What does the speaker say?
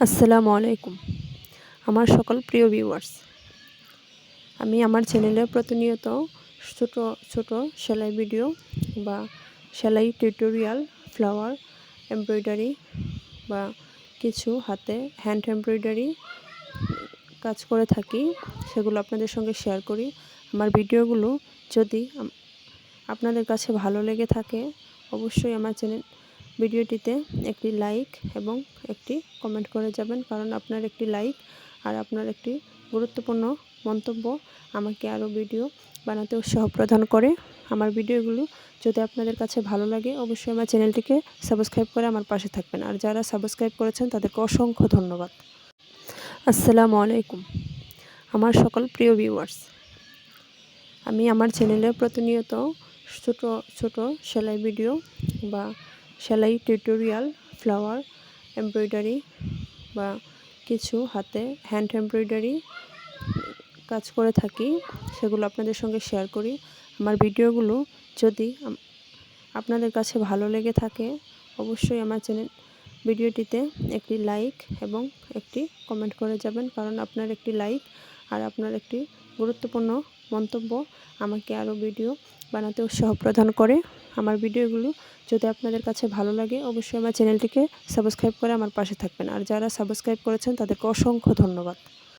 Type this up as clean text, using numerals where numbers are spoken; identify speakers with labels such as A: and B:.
A: আসসালামু আলাইকুম। আমার সকল প্রিয় ভিউয়ার্স, আমি আমার চ্যানেলে প্রতিনিয়ত ছোট ছোট সেলাই ভিডিও বা সেলাই টিউটোরিয়াল, ফ্লাওয়ার এমব্রয়ডারি বা কিছু হাতে হ্যান্ড এমব্রয়ডারি কাজ করে থাকি, সেগুলো আপনাদের সঙ্গে শেয়ার করি। আমার ভিডিওগুলো যদি আপনাদের কাছে ভালো লেগে থাকে, অবশ্যই আমার ভিডিওটিতে একটি লাইক এবং একটি কমেন্ট করে যাবেন, কারণ আপনার একটি লাইক আর আপনার একটি গুরুত্বপূর্ণ মন্তব্য আমাকে আরও ভিডিও বানাতে উৎসাহ প্রদান করে। আমার ভিডিওগুলো যদি আপনাদের কাছে ভালো লাগে, অবশ্যই আমার চ্যানেলটিকে সাবস্ক্রাইব করে আমার পাশে থাকবেন। আর যারা সাবস্ক্রাইব করেছেন তাদেরকে অসংখ্য ধন্যবাদ। আসসালামু আলাইকুম। আমার সকল প্রিয় ভিউয়ার্স, আমি আমার চ্যানেলে প্রতিনিয়ত ছোট ছোট সেলাই ভিডিও বা সেলাই টিউটোরিয়াল, ফ্লাওয়ার এমব্রয়ডারি বা কিছু হাতে হ্যান্ড এমব্রয়ডারি কাজ করে থাকি, সেগুলো আপনাদের সঙ্গে শেয়ার করি। আমার ভিডিওগুলো যদি আপনাদের কাছে ভালো লেগে থাকে, অবশ্যই আমার ভিডিওটিতে একটি লাইক এবং একটি কমেন্ট করে যাবেন, কারণ আপনার একটি লাইক আর আপনার একটি গুরুত্বপূর্ণ মন্তব্য আমাকে আরও ভিডিও বানাতে উৎসাহ প্রদান করে। আমার ভিডিওগুলো যদি আপনাদের কাছে ভালো লাগে, অবশ্যই আমার চ্যানেলটিকে সাবস্ক্রাইব করে আমার পাশে থাকবেন। আর যারা সাবস্ক্রাইব করেছেন তাদেরকে অসংখ্য ধন্যবাদ।